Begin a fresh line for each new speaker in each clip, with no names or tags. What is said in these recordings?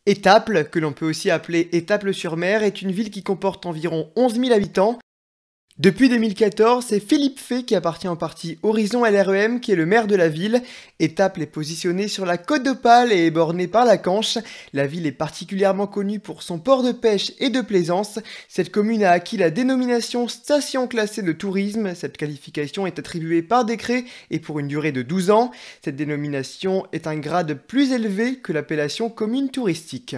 Étaples, que l'on peut aussi appeler Étaples-sur-Mer, est une ville qui comporte environ 11 000 habitants. Depuis 2014, c'est Philippe Fay qui appartient au parti Horizon LREM qui est le maire de la ville. Étaples est positionnée sur la côte d'Opale et est bornée par la Canche. La ville est particulièrement connue pour son port de pêche et de plaisance. Cette commune a acquis la dénomination station classée de tourisme. Cette qualification est attribuée par décret et pour une durée de 12 ans. Cette dénomination est un grade plus élevé que l'appellation commune touristique.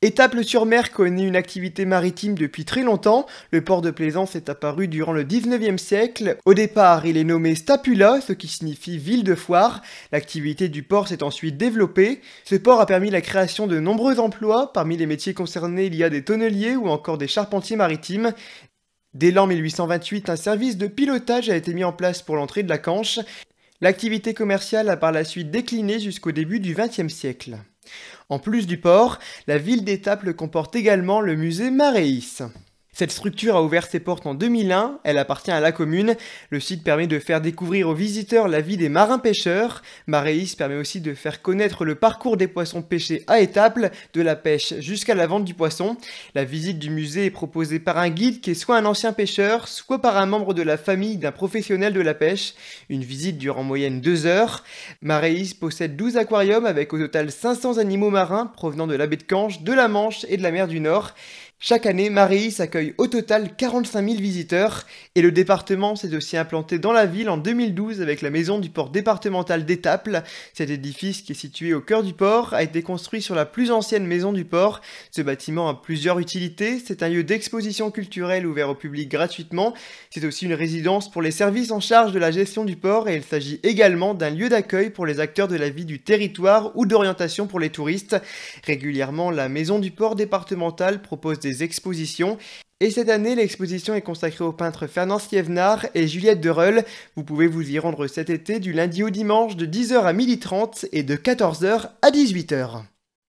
Étaples-sur-Mer connaît une activité maritime depuis très longtemps. Le port de plaisance est apparu durant le 19e siècle. Au départ, il est nommé Stapula, ce qui signifie ville de foire. L'activité du port s'est ensuite développée. Ce port a permis la création de nombreux emplois. Parmi les métiers concernés, il y a des tonneliers ou encore des charpentiers maritimes. Dès l'an 1828, un service de pilotage a été mis en place pour l'entrée de la Canche. L'activité commerciale a par la suite décliné jusqu'au début du XXe siècle. En plus du port, la ville d'Étaples comporte également le musée Maréis. Cette structure a ouvert ses portes en 2001, elle appartient à la commune. Le site permet de faire découvrir aux visiteurs la vie des marins-pêcheurs. Maréis permet aussi de faire connaître le parcours des poissons pêchés à Étaples, de la pêche jusqu'à la vente du poisson. La visite du musée est proposée par un guide qui est soit un ancien pêcheur, soit par un membre de la famille d'un professionnel de la pêche. Une visite dure en moyenne 2 heures. Maréis possède 12 aquariums avec au total 500 animaux marins provenant de la baie de Canche, de la Manche et de la mer du Nord. Chaque année, Maréis accueille au total 45 000 visiteurs et le département s'est aussi implanté dans la ville en 2012 avec la maison du port départemental d'Étaples. Cet édifice qui est situé au cœur du port a été construit sur la plus ancienne maison du port. Ce bâtiment a plusieurs utilités. C'est un lieu d'exposition culturelle ouvert au public gratuitement. C'est aussi une résidence pour les services en charge de la gestion du port et il s'agit également d'un lieu d'accueil pour les acteurs de la vie du territoire ou d'orientation pour les touristes. Régulièrement, la maison du port départemental propose des expositions. Et cette année, l'exposition est consacrée aux peintres Fernand Sievenard et Juliette Dereul. Vous pouvez vous y rendre cet été du lundi au dimanche de 10h à 12h30 et de 14h à 18h.